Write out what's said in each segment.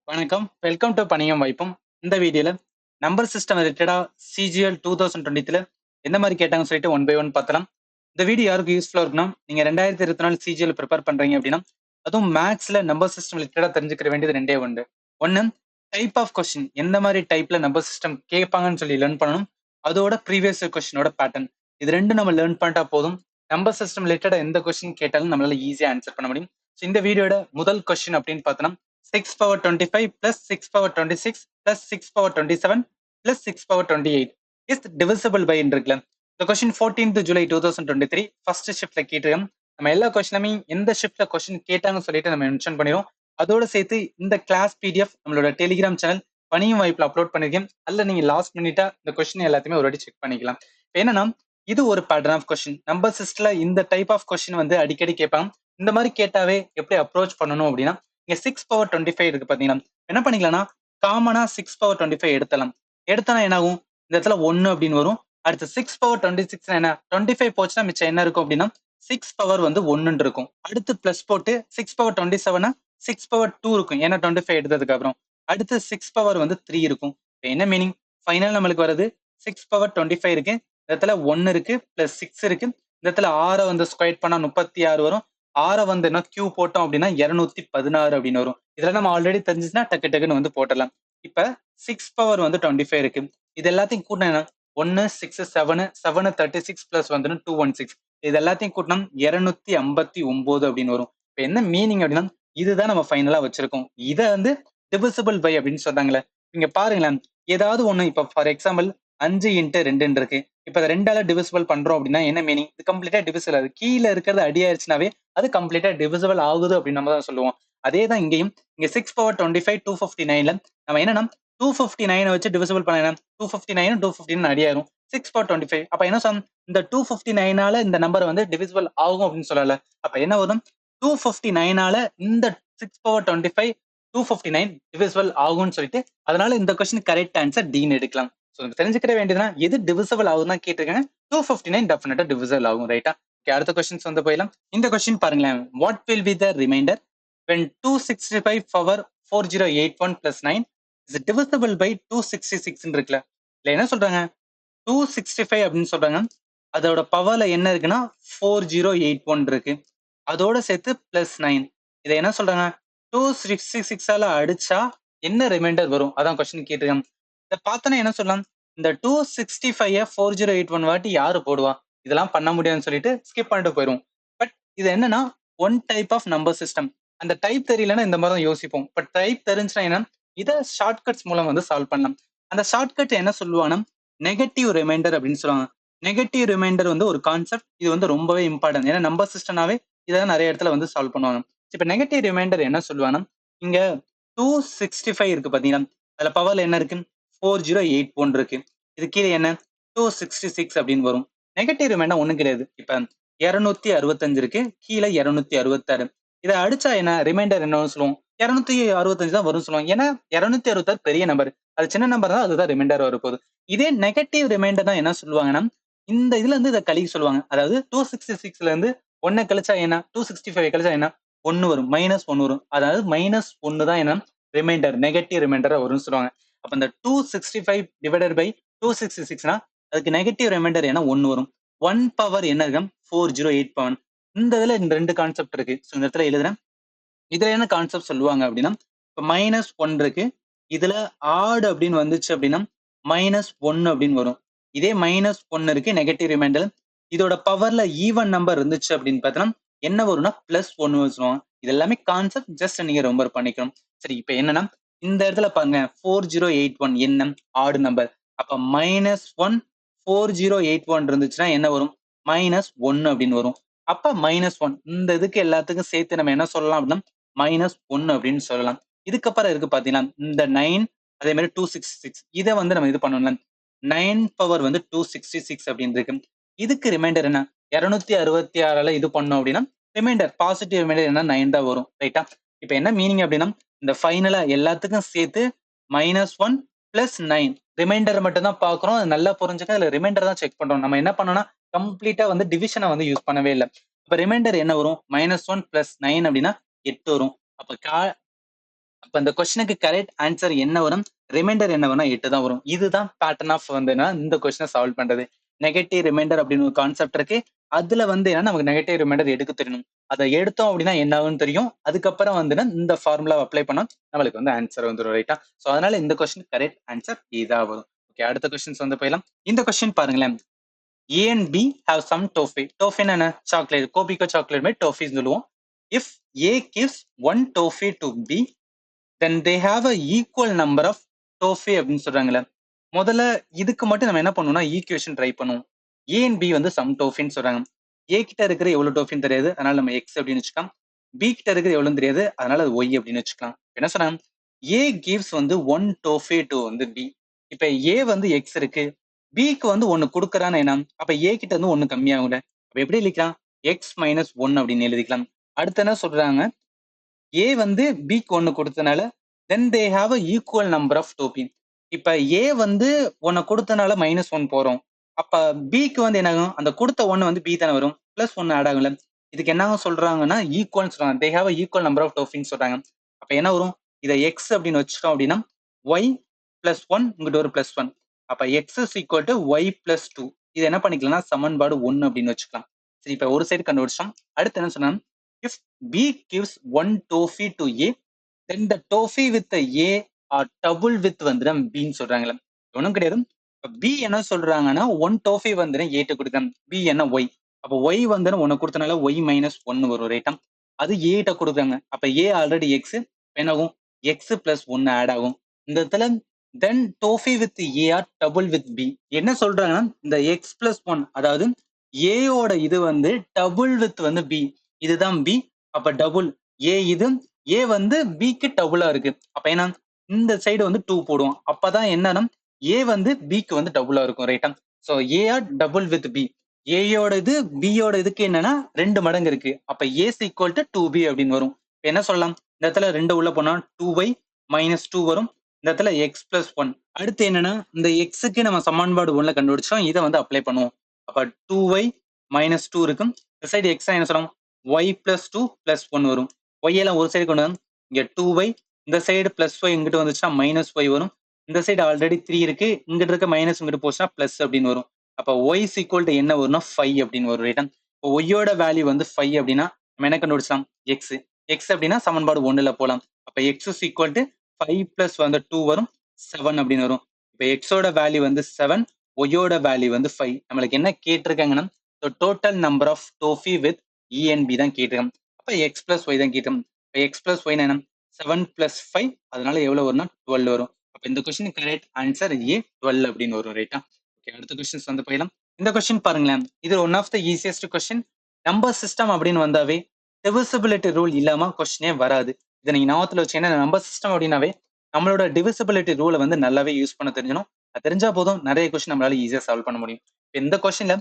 வணக்கம். Welcome to பணியும் வாய்ப்பும். இந்த வீடியோல நம்பர் சிஸ்டம் ரிலேட்டடா சிஜிஎல் 2020ல எந்த மாதிரி கேட்டாங்கன்னு சொல்லிட்டு ஒன் பை ஒன் பார்த்தலாம். இந்த வீடியோ யாருக்கு யூஸ்ஃபுல்லா இருக்குன்னா, நீங்க 2024 சிஜிஎல் ப்ரிப்பேர் பண்றீங்க அப்படின்னா, அதுவும் மேத்ஸ்ல நம்பர் சிஸ்டம் ரிலேட்டடா தெரிஞ்சுக்கிற வேண்டியது ரெண்டே ஒன்று. ஒன்னு டைப் ஆஃப் கொஸ்டின் எந்த மாதிரி டைப்ல நம்பர் சிஸ்டம் கேட்பாங்கன்னு சொல்லி லேர்ன் பண்ணணும். அதோட ப்ரீவியஸ் கொஸ்டினோட பேட்டர்ன் இது ரெண்டும் நம்ம லேர்ன் பண்ணிட்டா போதும். நம்பர் சிஸ்டம் ரிலேட்டடா எந்த கொஸ்டின் கேட்டாலும் நம்மளால ஈஸியா ஆன்சர் பண்ண முடியும். இந்த வீடியோட முதல் கொஸ்டின் அப்படின்னு பார்த்தோம்னா 6 power 25 plus 6 power 26 plus 6 power 27 plus 6 power 28 is divisible by இருக்குல்ல. இந்த கொஸ்டின் 14th July 2023 ஃபர்ஸ்ட் ஷிஃப்ட்ல கேட்டிருக்கோம். நம்ம எல்லா கொஸ்டினுமே எந்த ஷிஃப்ட்ல கொஸ்டின் கேட்டாங்கன்னு சொல்லிட்டு நம்ம மென்ஷன் பண்ணிடுவோம். அதோட சேர்த்து இந்த கிளாஸ் பிடிஎஃப் நம்மளோட டெலிகிராம் சேனல் பணியும் வாய்ப்புல அப்லோட் பண்ணிருக்கேன். அதில் நீங்க லாஸ்ட் மினிட்டா இந்த கொஸ்டின் எல்லாத்தையுமே ஒரு வாட்டி செக் பண்ணிக்கலாம். என்னன்னா இது ஒரு பேட்டர்ன் ஆஃப் கொஸ்டின். நம்பர் சிஸ்டம்ல இந்த டைப் ஆஃப் கொஸ்டின் வந்து அடிக்கடி கேட்பாங்க. இந்த மாதிரி கேட்டாவே எப்படி அப்ரோச் பண்ணணும் அப்படின்னா, இங்க 6 பவர் 25 இருக்கு பாத்தீங்கன்னா, என்ன பண்ணிக்கலாம்னா காமனா 6 பவர் 25 எடுத்தலாம். எடுத்தனா என்ன ஆகும், இந்த இடத்துல 1 அப்படின்னு வரும். அடுத்து 6 பவர் 26 என்ன 25 போச்சுன்னா மிச்சம் என்ன இருக்கும் அப்படின்னா 6 பவர் வந்து 1 இருக்கும். அடுத்து பிளஸ் போட்டு 6 பவர் 27 6 பவர் 2 இருக்கும், ஏன்னா 25 எடுத்ததுக்கு அப்புறம். அடுத்து 6 பவர் வந்து 3 இருக்கும். என்ன மீனிங், ஃபைனல் நம்மளுக்கு வருது 6 பவர் 25 இருக்கு, இந்த இடத்துல 1 இருக்கு பிளஸ் 6 இருக்கு. இந்த இடத்துல 6 வந்து ஸ்கொயர் பண்ணா 36 வரும். 6 வந்து என்ன கியூ போட்டோம் அப்படின்னா 216 அப்படின்னு வரும். இதுல நம்ம ஆல்ரெடி தெரிஞ்சுச்சுன்னா டக்கு டக்குன்னு வந்து போட்டலாம். இப்ப 6 பவர் வந்து 25 இருக்கு. இது எல்லாத்தையும் கூட்டினா என்ன 1 6 7 7 36 பிளஸ் வந்து 216. இது எல்லாத்தையும் கூட்டினா 259 அப்படின்னு வரும். இப்ப என்ன மீனிங் அப்படின்னா இதுதான் நம்ம ஃபைனலா வச்சிருக்கோம். இதை வந்து டிவிசிபிள் பை அப்படின்னு சொன்னாங்களே. நீங்க பாருங்களேன், ஏதாவது ஒண்ணு இப்ப ஃபார் எக்ஸாம்பிள் 5 இன்ட்டு 2 இருக்கு. இப்ப அதை 2ஆல டிவிசிபிள் பண்றோம் அப்படின்னா என்ன மீனிங், இது கம்ப்ளீட்டா டிவிசிபிள் ஆகுது. கீழே இருக்கிறது அடியாயிருச்சுனாவே அது கம்ப்ளீட்டா டிவிசிபிள் ஆகுது அப்படின்னு நம்ம தான் சொல்லுவோம். அதே தான் இங்கேயும். இங்க 6 பவர் 25 259ல நம்ம என்னன்னா 259 வச்சு டிவிசிபிள் பண்ண 259 259 அடியாயிரும். 6 பவர் 25 அப்ப என்ன சொன்ன, இந்த 259ஆல இந்த நம்பர் வந்து டிவிசிபிள் ஆகும் அப்படின்னு சொல்லல. அப்ப என்ன வரும், 259ஆல இந்த 6 பவர் 25 259 டிவிசிபிள் ஆகும்னு சொல்லிட்டு, அதனால இந்த கொஸ்டின் கரெக்ட் ஆன்சர் டின்னு எடுக்கலாம். தெரிஞ்சுக்கிற வேண்டியதுன்னா எது டிவிசிபிள் ஆகும் தான் கேட்டிருக்காங்க. 259 டெஃபினட்டா டிவிசிபிள் ஆகும். ரைட்டா? அடுத்த கொஸ்டின்ஸ் வந்து போயிடலாம். இந்த கொஸ்டின் பாருங்களேன், what will be the reminder when 265 power 4081 plus 9 is divisible by 266 இருக்குல்ல. இல்ல என்ன சொல்றாங்க, 265 அப்படின்னு சொல்றாங்க, அதோட பவர்ல என்ன இருக்குன்னா 4081 இருக்கு. அதோட சேர்த்து பிளஸ் 9. இதை என்ன சொல்றாங்க, 266ஆல அடிச்சா என்ன ரிமைண்டர் வரும், அதான் கொஸ்டின் கேட்டிருக்காங்க. இதை பார்த்தோன்னா என்ன சொல்லலாம், இந்த 265 4081 வாட்டி யாரு போடுவா, இதெல்லாம் பண்ண முடியாதுன்னு சொல்லிட்டு ஸ்கிப் பண்ணிட்டு போயிடும். பட் இது என்னன்னா one type of number system. அந்த டைப் தெரியலன்னா இந்த மாதிரி தான் யோசிப்போம். பட் டைப் தெரிஞ்சுன்னா என்ன, இதை ஷார்ட்கட்ஸ் மூலம் வந்து சால்வ் பண்ணலாம். அந்த ஷார்ட்கட் என்ன சொல்லுவாங்கன்னா நெகட்டிவ் ரிமைண்டர் அப்படின்னு சொல்லுவாங்க. நெகட்டிவ் ரிமைண்டர் வந்து ஒரு கான்செப்ட், இது வந்து ரொம்பவே இம்பார்ட்டன்ட். ஏன்னா நம்பர் சிஸ்டம்னாவே இதான் நிறைய இடத்துல வந்து சால்வ் பண்ணுவாங்க. இப்ப நெகட்டிவ் ரிமைண்டர் என்ன சொல்லுவாங்கன்னா, இங்க 265 இருக்கு பாத்தீங்கன்னா, அதுல பவர்ல என்ன இருக்கு 4081 இருக்கு. இது கீழே என்ன 266 அப்படின்னு வரும். நெகட்டிவ் ரிமைண்டர் ஒண்ணும் கிடையாது. இப்ப 265 இருக்கு, கீழே 266. இதை அடிச்சா என்ன ரிமைண்டர் என்னன்னு சொல்லுவோம், 265 தான் வரும் சொல்லுவாங்க. ஏன்னா 266 பெரிய நம்பர், அது சின்ன நம்பர் தான், அதுதான் ரிமைண்டர் வரப்போகுது. இதே நெகட்டிவ் ரிமைண்டர் தான் என்ன சொல்லுவாங்கன்னா, இந்த இதுல இருந்து இதை கழிக்க சொல்லுவாங்க. அதாவது 266ல இருந்து 1 கழிச்சா என்ன, 265 கழிச்சா என்ன 1 வரும், -1 வரும். அதாவது -1 தான் என்ன ரிமைண்டர், நெகட்டிவ் ரிமைண்டரா வரும்னு சொல்லுவாங்க. அப்ப இந்த 265 டிவைடட் பை 266னா அதுக்கு நெகட்டிவ் ரிமைண்டர் என்ன 1 வரும். 1 பவர் என்ன இருக்கும் 4081. இந்த இதுல இந்த ரெண்டு கான்செப்ட் இருக்கு. இந்த இடத்துல எழுதுறேன். இதுல என்ன கான்செப்ட் சொல்லுவாங்க அப்படின்னா, இப்ப -1 இருக்கு, இதுல ஆட் அப்படின்னு வந்துச்சு அப்படின்னா -1 அப்படின்னு வரும். இதே -1 இருக்கு நெகட்டிவ் ரிமைண்டர், இதோட பவர்ல ஈவன் நம்பர் இருந்துச்சு அப்படின்னு பார்த்தோம்னா என்ன வரும்னா +1 சொல்லுவாங்க. இது எல்லாமே கான்செப்ட், ஜஸ்ட் நீங்க ரொம்ப பண்ணிக்கணும். சரி, இப்ப என்னன்னா இந்த இடத்துல பாருங்க 4081 என்ன ஆட் நம்பர். அப்ப -1 4081 இருந்துச்சுன்னா என்ன வரும், -1 அப்படின்னு வரும். அப்ப -1 இந்த இதுக்கு எல்லாத்துக்கும் சேர்த்து நம்ம என்ன சொல்லலாம் அப்படின்னா -1 அப்படின்னு சொல்லலாம். இதுக்கப்புறம் இருக்கு பாத்தீங்கன்னா இந்த 9, அதே மாதிரி 266, இதை வந்து நம்ம இது பண்ணணும். 9 பவர் வந்து 266 அப்படின்னு இருக்கு. இதுக்கு ரிமைண்டர் என்ன 266ஆல இது பண்ணோம் அப்படின்னா ரிமைண்டர் பாசிட்டிவ் ரிமைண்டர் என்ன 9 தான் வரும். ரைட்டா? இப்ப என்ன மீனிங் அப்படின்னா இந்த ஃபைனலா எல்லாத்துக்கும் சேர்த்து -1 பிளஸ் 9 ரிமைண்டர் மட்டும் தான் பாக்குறோம். அது நல்லா புரிஞ்சுக்க, அதுல ரிமைண்டர் தான் செக் பண்றோம். நம்ம என்ன பண்ணோம்னா கம்ப்ளீட்டா வந்து டிவிஷனை வந்து யூஸ் பண்ணவே இல்லை. இப்ப ரிமைண்டர் என்ன வரும், -1 பிளஸ் 9 அப்படின்னா 8 வரும். அப்ப அப்ப இந்த கொஸ்டினுக்கு கரெக்ட் ஆன்சர் என்ன வரும்? ரிமைண்டர் என்ன வரும்? 8 தான் வரும். இதுதான் பேட்டர்ன் ஆஃப் வந்துன்னா இந்த கொஸ்டினை சால்வ் பண்றது. நெகட்டிவ் ரிமைண்டர் அப்படின்னு ஒரு கான்செப்ட் இருக்கு. அதுல வந்து என்ன நமக்கு நெகட்டிவ் ரிமைண்டர் எடுக்க தெரியணும். அதை எடுத்தோம் அப்படின்னா என்ன ஆகும்னு தெரியும். அதுக்கப்புறம் வந்துன்னா இந்த ஃபார்முலா அப்ளை பண்ணா நம்மளுக்கு வந்து ஆன்சர் வந்துடும் ரைட்டா. ஸோ அதனால இந்த கொஸ்டின் கரெக்ட் ஆன்சர் இதா வரும். ஓகே, அடுத்த கொஸ்டின்ஸ் வந்து போயிடலாம். இந்த கொஸ்டின் பாருங்களேன். A and B have some toffee. Toffee என்ன? சாக்லேட். கோபிக்கோ சாக்லேட் மாதிரி டோஃபின்னு சொல்லுவோம். If A gives one toffee to B, then they have a equal number of toffee அப்படின்னு சொல்றாங்களே. முதல்ல இதுக்கு மட்டும் நம்ம என்ன பண்ணுவோம்னா ஈக்குவேஷன் ட்ரை பண்ணுவோம். A and B வந்து சம் டோஃபின்னு சொல்றாங்க. A கிட்ட இருக்கிற எவ்வளவு டோஃபின்னு தெரியாது, அதனால நம்ம X அப்படின்னு வச்சுக்கலாம். B கிட்ட இருக்கிற எவ்வளவுன்னு தெரியாது, அதனால அது Y அப்படின்னு வச்சுக்கலாம். என்ன சொன்னாங்க? A gives வந்து ஒன் toffee to வந்து B. இப்ப A வந்து X இருக்கு, பிக்கு வந்து ஒன்னு கொடுக்கறான்னு என்ன, அப்ப ஏ கிட்ட இருந்து ஒன்னு கம்மியாகும்ல. அப்ப எப்படி எழுதிக்கலாம்? எக்ஸ் மைனஸ் ஒன் அப்படின்னு எழுதிக்கலாம். அடுத்து என்ன சொல்றாங்க? ஏ வந்து பிக்கு ஒன்னு கொடுத்தனால then they have a equal number of toffee. இப்ப ஏ வந்து ஒன்னு கொடுத்தனால மைனஸ் ஒன் போறோம். அப்ப பிக்கு வந்து என்ன ஆகும்? அந்த கொடுத்த ஒன்னு வந்து பி தானே வரும், பிளஸ் ஒன்னு ஆட் ஆகும்ல. இதுக்கு என்ன சொல்றாங்கன்னா ஈக்குவல் சொல்றாங்க. They have a equal number of டோபின்னு சொல்றாங்க. அப்ப என்ன வரும்? இதை எக்ஸ் அப்படின்னு வச்சுட்டோம் அப்படின்னா ஒய் பிளஸ் ஒன், இங்கிட்ட ஒரு பிளஸ் ஒன். அப்ப X is equal to Y plus two. இது என்ன பண்ணிக்கலாம்னா சமன்பாடு ஒன்னு அப்படின்னு வச்சுக்கலாம். சரி, இப்ப ஒரு சைடு கண்டுபிடிச்சோம். அடுத்து என்ன சொன்னா, if B gives one toffee to A, then the toffee with A are double with வந்து பின்னு சொல்றாங்களே. ஒன்றும் கிடையாது. பி என்ன சொல்றாங்கன்னா ஒன் டோஃபி வந்து ஏட்டு கொடுக்குறாங்க. பி என்ன ஒய். அப்ப ஒய் வந்து ஒன்னு கொடுத்தனால ஒய் மைனஸ் ஒன்னு வரும் ரைட்டா. அது ஏட்ட கொடுக்குறாங்க. அப்ப ஏ ஆல்ரெடி எக்ஸ், என்ன ஆகும்? எக்ஸ் பிளஸ் ஒன்னு ஆட் ஆகும். இந்த இடத்துல then toffee with A are double with B. என்ன சொல்றாங்கன்னா இந்த எக்ஸ் பிளஸ் ஒன், அதாவது ஏயோட இது வந்து டபுள் வித் வந்து பி. இதுதான் பி. அப்ப டபுள் ஏ, இது ஏ வந்து பிக்கு டபுளா இருக்கு. அப்ப என்ன, இந்த சைடு வந்து டூ போடுவோம். அப்பதான் என்னன்னா ஏ வந்து பிக்கு வந்து டபுளா இருக்கும் ரைட்டா. So A are double with B. ஏயோட இது பியோட இதுக்கு என்னன்னா 2 மடங்கு இருக்கு. அப்ப ஏ ஈக்குவல் டு 2b அப்படின்னு வரும். என்ன சொல்லலாம்? இந்த இடத்துல 2 உள்ள போனா 2y மைனஸ் 2 வரும். இந்த இடத்துல எக்ஸ் பிளஸ் ஒன். அடுத்து என்னன்னா இந்த எக்ஸுக்கு நம்ம சமன்பாடு ஒன்ல கண்டுபிடிச்சோம். இதை வந்து அப்ளை பண்ணுவோம். அப்ப 2y மைனஸ் 2 இருக்கும். இந்த சைடு எக்ஸ் என்ன சொல்லலாம்? y பிளஸ் 2 பிளஸ் 1 வரும். y எல்லாம் ஒரு சைடு கொண்டு வந்து இங்க 2y, இந்த சைடு பிளஸ் ஒய் இங்கிட்டு வந்துச்சுன்னா மைனஸ் ஒய் வரும். இந்த சைடு ஆல்ரெடி 3 இருக்கு, இங்கிட்டு இருக்க மைனஸ் இங்கிட்டு போச்சுன்னா பிளஸ் அப்படின்னு வரும். அப்ப y is equal to என்ன வரும்னா 5 அப்படின்னு வரும் ரைட்டா. இப்போ y யோட வேல்யூ வந்து 5 அப்படின்னா நம்ம என்ன கண்டுபிடிச்சலாம்? x. x அப்படின்னா சமன்பாடு 1ல போலாம். அப்ப x is equal to 5 plus வந்து 2 வரும், 7 அப்படின்னு வரும். இப்ப x ஓட வேல்யூ வந்து 7, y யோட வேல்யூ வந்து 5. நம்மளுக்கு என்ன கேட்டிருக்காங்கன்னா total number of toffee with E and B தான் கேட்டிருக்காங்க. அப்ப x பிளஸ் y தான் கேட்டிருக்காங்க. இப்ப x பிளஸ் y என்ன? 7 பிளஸ் 5, அதனால எவ்வளவு வரும்னா 12 வரும். அப்ப இந்த கொஸ்டின் கரெக்ட் ஆன்சர் A 12 அப்படின்னு வரும் ரைட்டா. ஓகே, அடுத்த கொஸ்டின்ஸ் வந்து போயிடலாம். இந்த கொஸ்டின் பாருங்களேன். இது one of the easiest question. Number system அப்படின்னு வந்தாவே டிவிசிபிலிட்டி ரூல் இல்லாம கொஸ்டினே வராது. இதை நீங்க ஞாபகத்துல வச்சீங்கன்னா நம்பர் சிஸ்டம் அப்படின்னாவே நம்மளோட டிவிசிபிலிட்டி ரூலை வந்து நல்லாவே யூஸ் பண்ண தெரிஞ்சணும். அது தெரிஞ்சா போதும் நிறைய கொஸ்டின் நம்மளால ஈஸியா சால்வ் பண்ண முடியும். இந்த கொஸ்டின்ல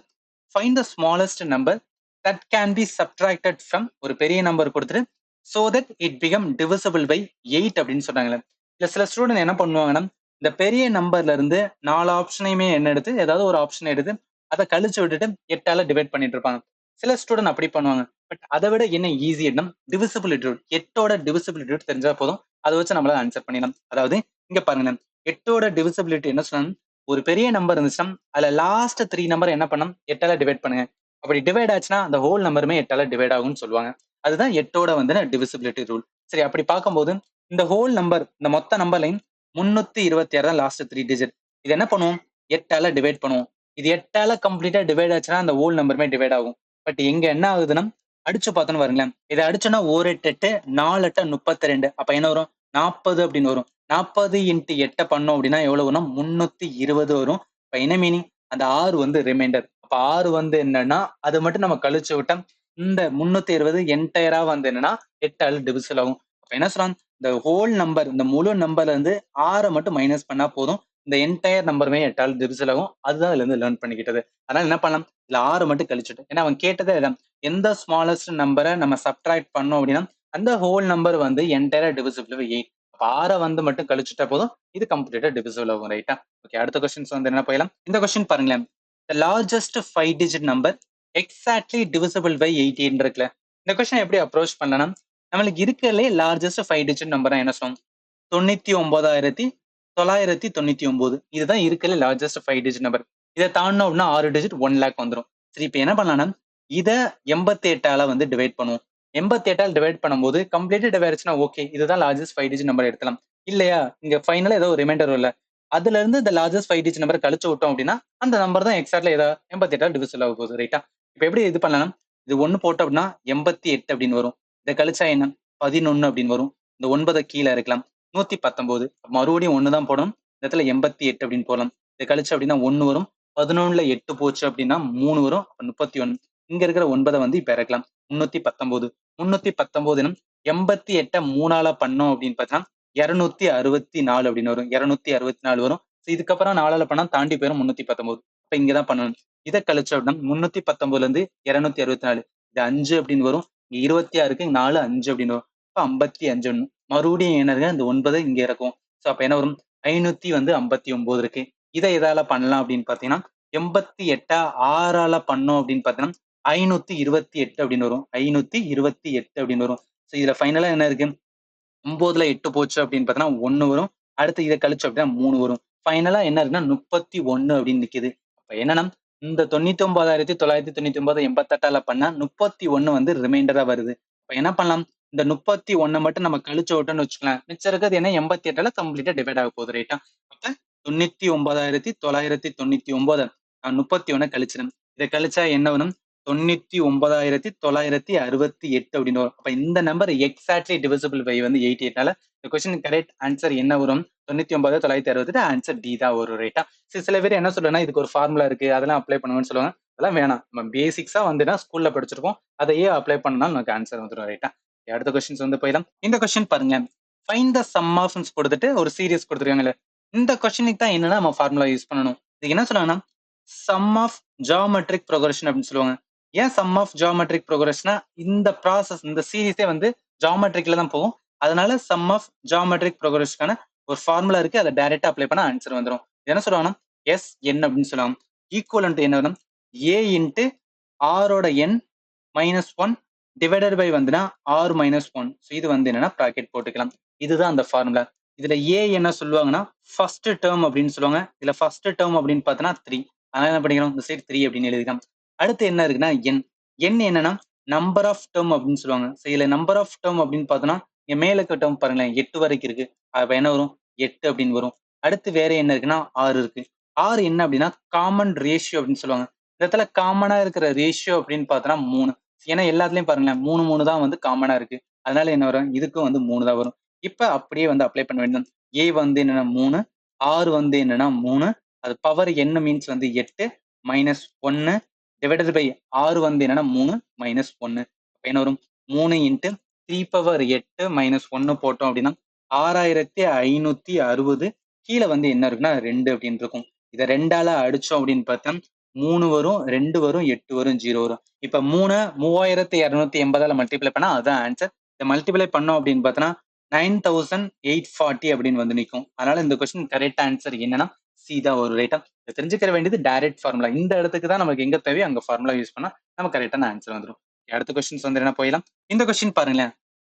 find the smallest number that can be subtracted from, ஒரு பெரிய நம்பர் கொடுத்துட்டு so that it become divisible by 8 அப்படின்னு சொன்னாங்களே. இல்ல சில ஸ்டூடெண்ட் என்ன பண்ணுவாங்கன்னா இந்த பெரிய நம்பர்ல இருந்து 4 ஆப்ஷனையுமே என்ன எடுத்து ஏதாவது ஒரு ஆப்ஷன் எடுத்து அதை கழிச்சு விட்டுட்டு 8ஆல டிவைட் பண்ணிட்டு இருப்பாங்க. சில ஸ்டூடெண்ட் அப்படி பண்ணுவாங்க. பட் அதை விட என்ன ஈஸியா டிவிசிபிலிட்டி ரூல், 8ஓட டிவிசிபிலிட்டி ரூல் தெரிஞ்சா போதும், அதை வச்சு நம்மளால ஆன்சர் பண்ணிடலாம். அதாவது இங்க பாருங்க, 8ஓட டிவிசிபிலிட்டி என்ன சொன்னா, ஒரு பெரிய நம்பர் இருந்துச்சுன்னா அதுல லாஸ்ட் 3 நம்பர் என்ன பண்ணணும்? 8ஆல டிவைட் பண்ணுங்க. அப்படி டிவைட் ஆச்சுன்னா அந்த ஹோல் நம்பருமே 8ஆல டிவைட் ஆகும்னு சொல்லுவாங்க. அதுதான் 8ஓட வந்து டிவிசிபிலிட்டி ரூல். சரி, அப்படி பார்க்கும்போது இந்த ஹோல் நம்பர், இந்த மொத்த நம்பர்லையும் 326 தான் லாஸ்ட் 3 டிஜிட். இது என்ன பண்ணுவோம்? 8ஆல டிவைட் பண்ணுவோம். இது 8ஆல கம்ப்ளீட்டா டிவைட் ஆச்சுன்னா அந்த ஹோல் நம்பருமே டிவைட் ஆகும். பட் இங்க என்ன ஆகுதுன்னா அடிச்சு பார்த்தோன்னு பாருங்களேன். இதை அடிச்சோன்னா 1 8 8 4 8 32. அப்ப என்ன வரும்? 40 அப்படின்னு வரும். 40 இன்ட்டு 8 பண்ணோம் அப்படின்னா எவ்வளவு வரும்? 320 வரும். இப்ப என்ன மீனிங்? அந்த 6 வந்து ரிமைண்டர். அப்ப 6 வந்து என்னன்னா அதை மட்டும் நம்ம கழிச்சு விட்டோம். இந்த 320 என்டையரா வந்து என்னன்னா 8ஆல டிவிசிபிள் ஆகும். அப்ப என்ன சொல்றாங்க? இந்த ஹோல் நம்பர், இந்த முழு நம்பர்ல இருந்து 6 மட்டும் மைனஸ் பண்ணா போதும், இந்த என்டையர் நம்பருமே 8ஆல டிவிசிபிள் ஆகும். அதுதான் இதுல இருந்து லேர்ன் பண்ணிக்கிட்டது. அதனால என்ன பண்ணலாம்? இதுல 6 மட்டும் கழிச்சுட்டு, ஏன்னா அவன் கேட்டதே இதான், எந்த ஸ்மாலஸ்ட் நம்பரை நம்ம சப்ட்ராக்ட் பண்ணோம் அப்படின்னா அந்த ஹோல் நம்பர் வந்து என்டையரா டிவிசிபிள் பை 8. அப்ப 6 வந்து மட்டும் கழிச்சுட்டா போதும், இது கம்ப்ளீட்டா டிவிசிபிள் ஆகும் ரைட்டா. ஓகே, அடுத்த கொஸ்டின்ஸ் வந்து என்ன போயிடலாம். இந்த கொஸ்டின் பாருங்களேன். The largest 5-digit number exactly divisible by 18 இருக்குல்ல. இந்த கொஸ்டின் எப்படி அப்ரோச் பண்ணலாம்? நம்மளுக்கு இருக்கிறதுலே லார்ஜஸ்ட் 5 டிஜிட் நம்பர் என்ன சொல்லுவோம்? 99,999. இதுதான் இருக்கிற லார்ஜஸ்ட் 5 டிஜிட் நம்பர். இதை தாண்டணும் அப்படின்னா 6 டிஜிட் 1 லேக் வந்துடும். சரி, இப்போ என்ன பண்ணலாம்னா இதை 88ஆல வந்து டிவைட் பண்ணுவோம். 88ஆல் டிவைட் பண்ணும்போது கம்ப்ளீட்டா டிவைட் ஆச்சுன்னா ஓகே, இதுதான் லார்ஜஸ்ட் 5 டிஜிட் நம்பர் எடுக்கலாம். இல்லையா, இங்க ஃபைனலா ஏதோ ஒரு ரிமைண்டர் இல்ல, அதுல இருந்து இந்த லார்ஜஸ்ட் 5 டிஜிட் நம்பர் கழிச்சு விட்டோம் அப்படின்னா அந்த நம்பர் தான் எக்ஸாக்ட்ல ஏதா 88ஆல் டிவிசிபிள் ஆக போகுது. ரைட்டா, இப்போ எப்படி இது பண்ணலாம், இது 1 போட்டோம் அப்படின்னா 88 அப்படின்னு வரும். இதை கழிச்சா என்ன 11 அப்படின்னு வரும். இந்த 9 கீழே இருக்கலாம் 119. மறுபடியும் 1 தான் போடணும். இந்த இடத்துல 88 அப்படின்னு போடலாம். இதை கழிச்சு அப்படின்னா 1 வரும். 11ல 8 போச்சு அப்படின்னா 3 வரும். 31. இங்க இருக்கிற 9 வந்து இப்ப இறக்கலாம் 319. 319 88 3ஆல பண்ணோம் அப்படின்னு பார்த்தீங்கன்னா 264 அப்படின்னு வரும். 264 வரும். இதுக்கப்புறம் 4ஆல பண்ணா தாண்டி போயிடும் 319. இப்ப இங்கதான் பண்ணணும். இதை கழிச்சு அப்படின்னா 319ல இருந்து 264 இது 5 அப்படின்னு வரும். 26க்கு 4 5 அப்படின்னு வரும். இப்ப 55 மறுபடியும் என்ன இருக்கு, இந்த 9 இங்க இருக்கும். சோ அப்ப என்ன வரும் 559 இருக்கு. இதை எதால பண்ணலாம் அப்படின்னு பாத்தீங்கன்னா 88 6ஆல பண்ணோம் அப்படின்னு பாத்தீங்கன்னா 528 அப்படின்னு வரும். 528 அப்படின்னு வரும். சோ இதுல ஃபைனலா என்ன இருக்கு, 9ல 8 போச்சு அப்படின்னு பாத்தீங்கன்னா 1 வரும். அடுத்து இதை கழிச்சு அப்படின்னா 3 வரும். ஃபைனலா என்ன இருக்குன்னா 31 அப்படின்னு நிக்குது. அப்ப என்னன்னா இந்த 99,999 88ஆல பண்ணா 31 வந்து ரிமைண்டரா வருது. அப்ப என்ன பண்ணலாம், இந்த 31 மட்டும் நம்ம கழிச்சு விட்டோம்னு வச்சுக்கலாம். மிச்சம் இருக்கிறது என்ன 88ஆல கம்ப்ளீட்டா டிவைட் ஆக போகுது. ரைட்டா, அப்ப 99,999 31 கழிச்சிடும். இதை கழிச்சா என்ன வரும் 99,968 அப்படின்னு வரும். அப்ப இந்த நம்பர் எக்ஸாக்ட்லி டிவிசிபிள் பை வந்து 88னால இந்த கொஸ்டின் கரெக்ட் ஆன்சர் என்ன வரும் 99,968. ஆன்சர் டி தான் வரும். ரைட்டா, சில பேர் என்ன சொல்றேன்னா இதுக்கு ஒரு ஃபார்முலா இருக்கு அதெல்லாம் அப்ளை பண்ணுவேன்னு சொல்லுவாங்க. அதெல்லாம் வேணாம், நம்ம பேசிக்ஸா வந்துன்னா ஸ்கூல்ல படிச்சிருக்கோம், அதையே அப்ளை பண்ணாலும் நமக்கு ஆன்சர் வந்துடும். ரைட்டா, அடுத்த கொஸ்டின்ஸ் வந்து போயிடலாம். இந்த கொஸ்டின் பாருங்க, ஃபைண்ட் த சம் ஆஃப் கொடுத்துட்டு ஒரு சீரியஸ் கொடுத்துருக்காங்கல்ல, இந்த கொஸ்டினுக்கு தான் என்னன்னா நம்ம ஃபார்முலா யூஸ் பண்ணணும். இதுக்கு என்ன சொல்லுவாங்கன்னா சம் ஆஃப் ஜியோமெட்ரிக் ப்ரோக்ரஷன் அப்படின்னு சொல்லுவாங்க. ஏன் சம் ஆஃப் ஜியோமெட்ரிக் ப்ரோக்ரஷனா, இந்த ப்ராசஸ் இந்த சீரிஸே வந்து ஜியோமெட்ரிக்ல தான் போகும். அதனால சம் ஆஃப் ஜியோமெட்ரிக் ப்ரோக்ரஷனுக்கான ஒரு ஃபார்முலா இருக்கு, அதை டைரக்டா அப்ளை பண்ண ஆன்சர் வந்துடும். என்ன சொல்லுவாங்கன்னா எஸ் என் அப்படின்னு சொல்லுவாங்க. ஈக்குவலன்ட் என்ன வரும் ஏ இன்ட்டு ஆரோட என் -1 டிவைடட் பை வந்துன்னா ஆர் -1. இது வந்து என்னன்னா ப்ராக்கெட் போட்டுக்கலாம். இதுதான் அந்த ஃபார்முலா. இதுல ஏ என்ன சொல்லுவாங்கன்னா ஃபர்ஸ்ட் டேர்ம் அப்படின்னு சொல்லுவாங்க. இதுல ஃபர்ஸ்ட் டேர்ம் அப்படின்னு பார்த்தோன்னா 3. அதனால என்ன பண்ணிக்கிறோம், இந்த சைடு 3 அப்படின்னு எழுதிக்கலாம். அடுத்து என்ன இருக்குன்னா என் என்னன்னா நம்பர் ஆஃப் டேர்ம் அப்படின்னு சொல்லுவாங்க. இதுல நம்பர் ஆஃப் டேர்ம் அப்படின்னு பார்த்தோன்னா இங்க மேல இருக்க டேர்ம் பாருங்களேன் 8 வரைக்கும் இருக்கு. அப்ப என்ன வரும் 8 அப்படின்னு வரும். அடுத்து வேற என்ன இருக்குன்னா 6 இருக்கு. 6 என்ன அப்படின்னா காமன் ரேஷியோ அப்படின்னு சொல்லுவாங்க. இந்த இடத்துல காமனா இருக்கிற ரேஷியோ அப்படின்னு பார்த்தோன்னா 3. ஏன்னா எல்லாத்துலயும் பாருங்களேன் 3 3 தான் வந்து காமனா இருக்கு. அதனால என்ன வரும், இதுக்கும் வந்து 3 தான் வரும். இப்ப அப்படியே வந்து அப்ளை பண்ண வேண்டும். ஏ வந்து என்னன்னா 3, ஆர் வந்து என்னன்னா 3, அது பவர் என்ன மீன்ஸ் வந்து 8 -1 டிவைடட் பை ஆறு வந்து என்னன்னா 3 -1. என்ன வரும் 3 இன்ட்டு 3 பவர் 8 -1 போட்டோம் அப்படின்னா 6560. கீழே வந்து என்ன இருக்குன்னா 2 அப்படின்னு இருக்கும். இதை 2ஆல அடிச்சோம் அப்படின்னு பார்த்தா 3 வரும், 2 வரும், 8 வரும், 0 வரும். இப்ப 3 3280ஆல மல்டிப்ளை பண்ணா அதுதான் ஆன்சர். இதை மல்டிப்ளை பண்ணோம் அப்படின்னு பார்த்தோன்னா 9840 அப்படின்னு வந்து நிற்கும். அதனால இந்த கொஸ்டின் கரெக்ட் ஆன்சர் என்னன்னா சி தான் ஒரு. ரைட்டா, தெரிஞ்சுக்கிற வேண்டியது டைரக்ட் ஃபார்முலா. இந்த இடத்துக்கு தான் நமக்கு எங்க தேவையோ அங்க ஃபார்முலா யூஸ் பண்ணா நம்ம கரெக்டான ஆன்சர் வந்துடும். அடுத்த கொஸ்டின்ஸ் வந்து என்ன போயிடலாம். இந்த கொஸ்டின் பாருங்களேன்,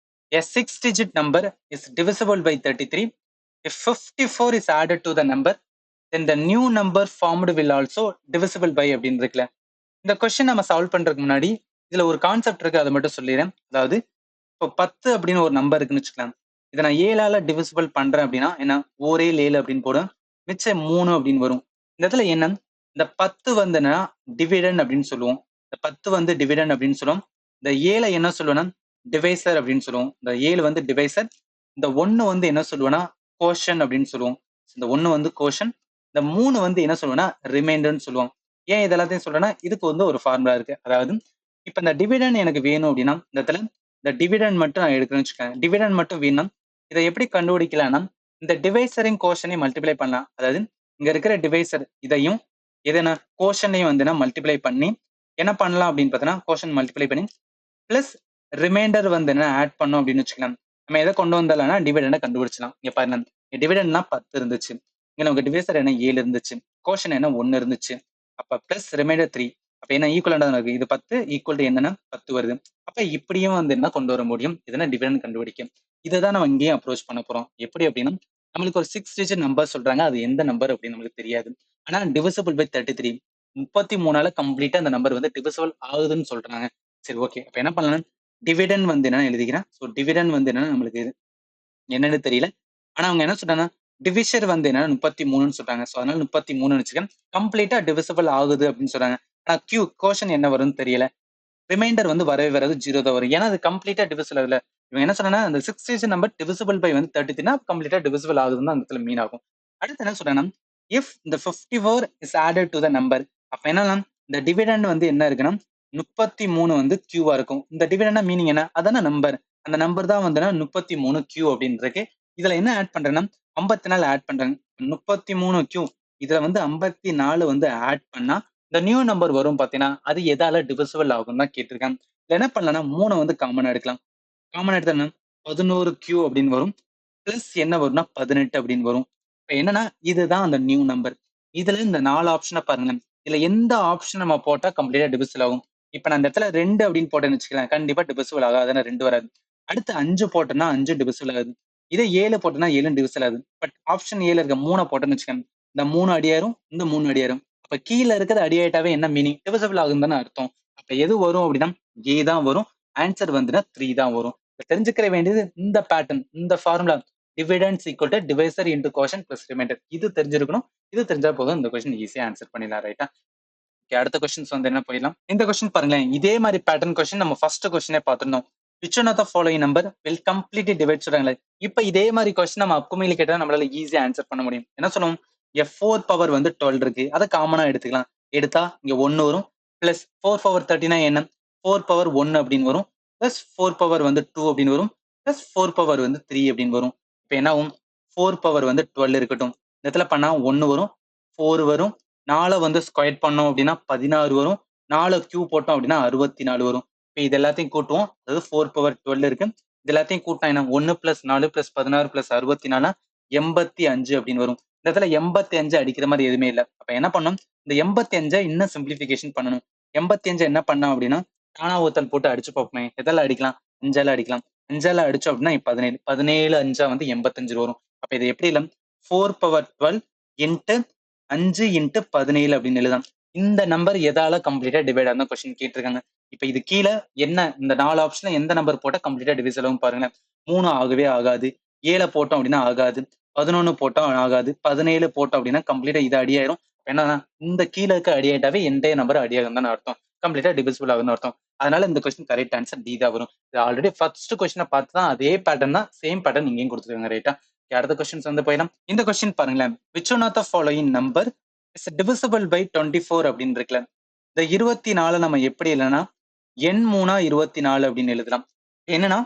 a 6-digit number is divisible by 33. If 54 is added to the number, then the new number formed will also divisible by அப்படின்னு இருக்குல்ல. இந்த கொஸ்டின் நம்ம சால்வ் பண்றதுக்கு முன்னாடி இதுல ஒரு கான்செப்ட் இருக்கு, அதை மட்டும் சொல்லிடுறேன். அதாவது இப்போ 10 அப்படின்னு ஒரு நம்பர் இருக்குன்னு வச்சுக்கலாம். இதை நான் 7ஆல டிவிசிபிள் பண்றேன் அப்படின்னா என்ன, ஒரே 7 அப்படின்னு போடும், மிச்சம் 3 அப்படின்னு வரும். இந்த இடத்துல என்ன, இந்த 10 வந்துன்னா டிவிடன் அப்படின்னு சொல்லுவோம். இந்த 10 வந்து டிவிடன் அப்படின்னு சொல்லுவோம். இந்த 7 என்ன சொல்லுவோம்னா டிவைசர் அப்படின்னு சொல்லுவோம். இந்த 7 வந்து டிவைசர். இந்த 1 வந்து என்ன சொல்லுவோம்னா கோஷன் அப்படின்னு சொல்லுவோம். இந்த 1 வந்து கோஷன். இந்த 3 வந்து என்ன சொல்லுவோம்னா ரிமைண்டர்னு சொல்லுவோம். ஏன் இதெல்லாத்தையும் சொல்றேன்னா இதுக்கு வந்து ஒரு ஃபார்முலா இருக்கு. அதாவது இப்ப இந்த டிவிடன் எனக்கு வேணும் அப்படின்னா இந்த இடத்துல இந்த டிவிடன் மட்டும் நான் எடுக்கிறேன்னு வச்சுக்கேன். டிவிடன் மட்டும் வேணும். இதை எப்படி கண்டுபிடிக்கலாம்னா இந்த டிவைசரின் கோஷனையும் மல்டிப்ளை பண்ணலாம். அதாவது இங்க இருக்கிற டிவைசர் இதையும் எதனா கோஷனையும் வந்து நான் மல்டிப்ளை பண்ணி என்ன பண்ணலாம் அப்படின்னு பார்த்தோன்னா கோஷன் மல்டிப்ளை பண்ணி பிளஸ் ரிமைண்டர் வந்து என்ன ஆட் பண்ணோம் அப்படின்னு வச்சுக்கலாம். நம்ம எதை கொண்டு வந்தாலனா டிவிடனை கண்டுபிடிச்சலாம். இங்க பாருங்க, டிவிடன்னா 10 இருந்துச்சு. இங்க நமக்கு டிவைசர் என்ன 7 இருந்துச்சு, கோஷன் என்ன 1 இருந்துச்சு. அப்ப பிளஸ் ரிமைண்டர் 3. அப்ப என்ன ஈக்குவலண்டா இருக்கு, இது 10 ஈக்குவல் டு என்னன்னா 10 வருது. அப்ப இப்படியும் வந்து என்ன கொண்டு வர முடியும், இதுனா டிவிடன் கண்டுபிடிக்கும். இதைதான் நம்ம இங்கேயும் அப்ரோச் பண்ண போறோம். எப்படி அப்படின்னா, நம்மளுக்கு ஒரு 6 டிஜிட் நம்பர் சொல்றாங்க. அது எந்த நம்பர் அப்படின்னு நம்மளுக்கு தெரியாது. ஆனா டிவிசிபிள் பை 33 33ஆல கம்ப்ளீட்டா அந்த நம்பர் வந்து டிவிசிபிள் ஆகுதுன்னு சொல்றாங்க. சரி ஓகே. அப்ப என்ன பண்ணலாம்? டிவிடன் வந்து என்னன்னு எழுதிக்கிறேன். ஸோ டிவிடன் வந்து என்னன்னா நம்மளுக்கு என்னன்னு தெரியல. ஆனா அவங்க என்ன சொல்றாங்கன்னா, டிவிஷர் வந்து என்னன்னா 33ன்னு சொல்றாங்க. ஸோ அதனால 33ன்னு வச்சுக்கேன். கம்ப்ளீட்டா டிவிசிபிள் ஆகுது அப்படின்னு சொல்றாங்க. ஆனா கோஷன் என்ன வரும்னு தெரியல. ரிமைண்டர் வந்து வரவே வராது 0 தான் வரும். ஏன்னா அது கம்ப்ளீட்டா டிவிசிபிள் ஆகல. இவன் என்ன சொன்னா அந்த 6 டிஜிட் நம்பர் டிவிசிபிள் பை வந்து 33னா கம்ப்ளீட்டா டிவிசிபிள் ஆகுதுன்னு தான் அந்த இடத்துல மீன் ஆகும். அடுத்து என்ன சொல்றேன்னா, இஃப் இந்த 54 is added to the number. அப்ப என்னன்னா இந்த டிவிடெண்ட் வந்து என்ன இருக்குன்னா 33 வந்து கியூவா இருக்கும். இந்த டிவிடெண்ட் மீனிங் என்ன? அதான நம்பர். அந்த நம்பர் தான் வந்து 33 கியூ அப்படின்னு இருக்கு. இதுல என்ன ஆட் பண்றேன்னா 54 ஆட் பண்றேன். 33 கியூ இதுல வந்து 54 வந்து ஆட் பண்ணா இந்த நியூ நம்பர் வரும் பாத்தீங்கன்னா அது எதால டிவிசிபிள் ஆகும் தான் கேட்டிருக்காங்க. இதுல என்ன பண்ணலாம்னா 3 வந்து காமனா எடுக்கலாம். காமனா எடுத்தா 11 கியூ அப்படின்னு வரும். பிளஸ் என்ன வரும்னா 18 அப்படின்னு வரும். இப்ப என்னன்னா இதுதான் அந்த நியூ நம்பர். இதுல இந்த 4 ஆப்ஷனை பாருங்க. இதுல எந்த ஆப்ஷன் நம்ம போட்டா கம்ப்ளீட்டா டிவிசிபிள் ஆகும். இப்ப நான் இந்த இடத்துல 2 அப்படின்னு போட்டேன்னு வச்சுக்கலாம். கண்டிப்பா டிவிசிபிள் ஆகாது. அதனால 2 வராது. அடுத்து 5 போட்டேன்னா 5 டிவிசிபிள் ஆகாது. இதே 7 போட்டேன்னா 7 டிவிசிபிள் ஆகுது. பட் ஆப்ஷன் 7 இருக்க 3 போட்டேன்னு வச்சுக்கோங்க. இந்த 3 அடியாயிரும், இந்த 3 அடியாயிரும். அப்ப கீழ இருக்கிறது அடியாயிட்டாவே என்ன மீனிங்? டிவிசிபிள் ஆகும் தானே அர்த்தம். அப்ப எது வரும் அப்படின்னா ஏ தான் வரும். ஆன்சர் வந்துன்னா 3 தான் வரும். தெரிஞ்சுக்கிற வேண்டியது இந்த பேட்டர்ன், இந்த formula dividends equal to divisor into quotient plus reminder. இது தெரிஞ்சிருக்கணும். இது தெரிஞ்சா போதும் இந்த கொஸ்டின் ஈஸியா ஆன்சர் பண்ணிடலாம். ரைட்டா? ஓகே. அடுத்த கொஸ்டின்ஸ் வந்து என்ன போயிடலாம். இந்த கொஸ்டின் பாருங்களேன். இதே மாதிரி பேட்டர்ன் கொஸ்டின் நம்ம ஃபர்ஸ்ட் கொஸ்டினே பார்த்திருந்தோம். Which one of the following number will completely divide சொல்றாங்களே. இப்ப இதே மாதிரி கொஸ்டின் நம்ம அப்கமிங்ல கேட்டா நம்மளால ஈஸியா ஆன்சர் பண்ண முடியும். என்ன சொல்லுவோம்? ஃபோர் பவர் வந்து 12 இருக்கு. அதை காமனா எடுத்துக்கலாம். எடுத்தா இங்க 1 வரும். பிளஸ் 4 பவர் 39 என்ன? 4 பவர் 1 அப்படின்னு வரும். பிளஸ் 4 பவர் வந்து 2 அப்படின்னு வரும். பிளஸ் 4 பவர் வந்து 3 அப்படின்னு வரும். இப்ப என்ன ஆகும்? 4 பவர் வந்து 12 இருக்கட்டும். இந்த இடத்துல பண்ணா 1 வரும், 4 வரும். 4 வந்து ஸ்கொயர் பண்ணோம் அப்படின்னா 16 வரும். 4 கியூ போட்டோம் அப்படின்னா 64 வரும். இப்போ இது எல்லாத்தையும் கூட்டுவோம். அதாவது 4 பவர் 12 இருக்கு. இது எல்லாத்தையும் கூட்டினா என்ன? 1 பிளஸ் 4 பிளஸ் 16 பிளஸ் 64 85 அப்படின்னு வரும். இந்த இடத்துல 85 அடிக்கிற மாதிரி எதுவுமே இல்லை. அப்ப என்ன பண்ணணும்? இந்த 85 இன்னும் சிம்பிளிபிகேஷன் பண்ணணும். 85 என்ன பண்ணோம் அப்படின்னா தானா ஒருத்தல் போட்டு அடிச்சு பார்ப்போமே. எதெல்லாம் அடிக்கலாம்? 5ஆல அடிக்கலாம். 5ஆல அடிச்சோம் அப்படின்னா 17 17 5 வந்து 85 வரும். அப்ப இது எப்படி இல்லை? 4 பவர் 12 இன்ட்டு 5 இன்ட்டு 17 அப்படின்னு எழுதலாம். இந்த நம்பர் எதால கம்ப்ளீட்டா டிவைட் ஆகும் கொஸ்டின் கேட்டிருக்காங்க. இப்ப இது கீழ என்ன இந்த 4 ஆப்ஷன்ல எந்த நம்பர் போட்டா கம்ப்ளீட்டா டிவிசிபிள் ஆகும் பாருங்களேன். 3 ஆகவே ஆகாது. 7 போட்டோம் அப்படின்னா ஆகாது. 11 போட்டோம் ஆகாது. 17 போட்டோம் அப்படின்னா கம்ப்ளீட்டா இது அடியாயிரும். என்னன்னா இந்த கீழ இருக்க அடியாயிட்டாவே என்டையர் நம்பர் அடியாகும் தான் அர்த்தம். கம்ப்ளீட்டா டிவிசிபிள் ஆகும்னு அர்த்தம். அதனால இந்த கொஸ்டின் கரெக்ட் ஆன்சர் டி தான் வரும். இது ஆல்ரெடி ஃபர்ஸ்ட் கொஸ்டினை பார்த்து தான் அதே பேட்டர்ன் தான் சேம் பேட்டர்ன் இங்கேயும் கொடுத்துருக்காங்க. ரைட்டா? அடுத்த கொஸ்டின்ஸ் வந்து போயிடலாம். இந்த கொஸ்டின் பாருங்களேன். Which one of the following number is divisible by 24 அப்படின்னு இருக்குல்ல. இந்த 24 நம்ம எப்படி இல்லைன்னா எண் 3 24 அப்படின்னு எழுதலாம். என்னன்னா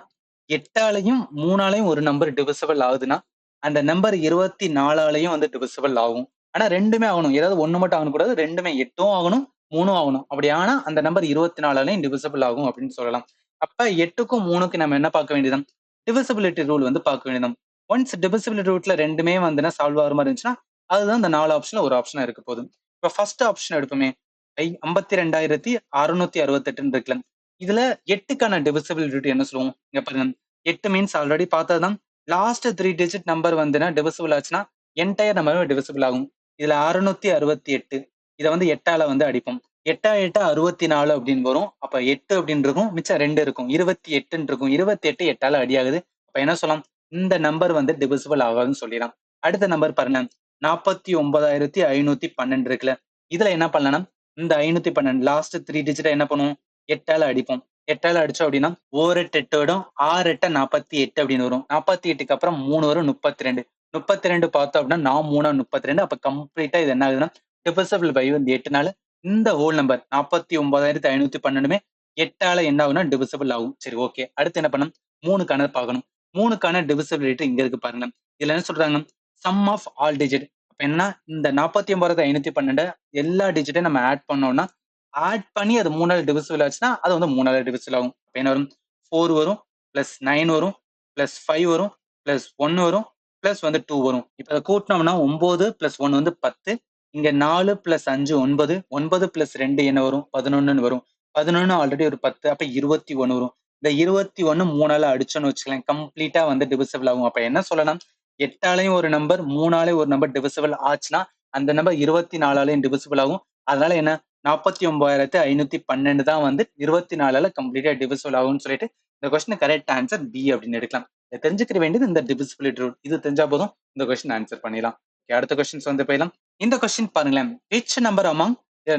8ஆலையும் 3ஆலையும் ஒரு நம்பர் டிவிசிபிள் ஆகுதுன்னா அந்த நம்பர் 24ஆலையும் வந்து டிவிசிபிள் ஆகும். ஆனா ரெண்டுமே ஆகணும். ஏதாவது ஒண்ணு மட்டும் ஆகணும் கூடாது. ரெண்டுமே 8ம் ஆகணும், 3ம் ஆகணும். அப்படி ஆனா அந்த நம்பர் 24ஆலையும் டிவிசிபிள் ஆகும் அப்படின்னு சொல்லலாம். அப்ப 8க்கும் 3க்கும் நம்ம என்ன பார்க்க வேண்டியது? டிவிசிபிலிட்டி ரூல் வந்து பார்க்க வேண்டியது. ஒன்ஸ் டிவிசிபிலிட்டி ரூட்ல ரெண்டுமே வந்துன்னா சால்வ் ஆகிற மாதிரி இருந்துச்சுன்னா அதுதான் இந்த 4 ஆப்ஷன்ல ஒரு ஆப்ஷனா இருக்க போகுது. இப்ப ஃபர்ஸ்ட் ஆப்ஷன் எடுப்போமே. 52,668 இருக்குல்ல. இதுல 8க்கான டிவிசிபிலிட்டி என்ன சொல்லுவோம்? இங்க பாருங்க. 8 மீன்ஸ் ஆல்ரெடி பார்த்ததுதான். லாஸ்ட் 3 டிஜிட் நம்பர் வந்துன்னா டிவிசிபிள் ஆச்சுன்னா என்டையர் நம்பர் டிவிசிபிள் ஆகும். இதுல 668 இதை வந்து 8ஆல வந்து அடிப்போம். 8 8 64 அப்படின்னு வரும். அப்ப 8 அப்படின்னு இருக்கும். மிச்சம் 2 இருக்கும். 28 இருக்கும். 28 8ஆல அடியாகுது. அப்ப என்ன சொல்லலாம்? இந்த நம்பர் வந்து டிவிசிபிள் ஆகாதுன்னு சொல்லிடலாம். அடுத்த நம்பர் பாருங்க. 49,512 இருக்குல்ல. இதுல என்ன பண்ணலாம்? இந்த 512 லாஸ்ட் 3 டிஜிட்டை என்ன பண்ணுவோம்? 8ஆல அடிப்போம். 8ஆல அடிச்சோம் அப்படின்னா 8 8 விடும் 6 8 48 அப்படின்னு வரும். 48க்கு அப்புறம் 3 வரும் 32. 32 பார்த்தோம் அப்படின்னா 4 3 32. அப்ப கம்ப்ளீட்டா இது என்ன ஆகுதுன்னா டிவிசிபிள் பை வந்து 8னால இந்த ஹோல் நம்பர் 49,512மே 8ஆல என்ன ஆகும்னா டிவிசிபிள் ஆகும். சரி ஓகே. அடுத்து என்ன பண்ணணும்? 3க்கான பார்க்கணும். 3க்கான டிவிசிபிலிட்டி இங்க இருக்கு பாருங்க. இதுல என்ன சொல்றாங்க? Sum of all digit. அப்ப என்ன? இந்த 49,512 எல்லா டிஜிட்டையும் நம்ம ஆட் பண்ணோம்னா ஆட் பண்ணி அது 3ஆல டிவிசிபிள் ஆச்சுன்னா அது வந்து 3ஆல டிவிசிபிள் ஆகும். அப்ப என்ன வரும்? 4 வரும், பிளஸ் 9 வரும், பிளஸ் 5 வரும், பிளஸ் 1 வரும், பிளஸ் வந்து 2 வரும். இப்ப அதை கூட்டினோம்னா 9 பிளஸ் 1 வந்து 10. இங்க 4 பிளஸ் 5 9. 9 பிளஸ் 2 என்ன வரும்? 11 வரும். 11 ஆல்ரெடி ஒரு 10. அப்ப 21 வரும். இந்த 21 3ஆல அடிச்சோம்னு வச்சுக்கலாம், கம்ப்ளீட்டா வந்து டிவிசிபிள் ஆகும். அப்ப என்ன சொல்லலாம், 8ஆலையும் ஒரு நம்பர் 3ஆலையும் ஒரு நம்பர் டிவிசிபிள் ஆச்சுன்னா அந்த நம்பர் 24ஆலையும் டிவிசிபிள் ஆகும். அதனால என்ன 49,512 தான் வந்து 24ஆல கம்ப்ளீட்டா டிவிசிபிள் ஆகும்னு சொல்லிட்டு இந்த கொஸ்டின் கரெக்ட் ஆன்சர் பி அப்படின்னு எடுக்கலாம். இதை தெரிஞ்சுக்க வேண்டியது இந்த டிவிசிபிலிட்டி ரூல். இது தெரிஞ்சா போதும் இந்த கொஸ்டின் ஆன்சர் பண்ணிடலாம். அடுத்த கொஸ்டின்ஸ் வந்து போயிடலாம். இந்த கொஸ்டின் பாருங்களேன், விச் நம்பர் அமாங்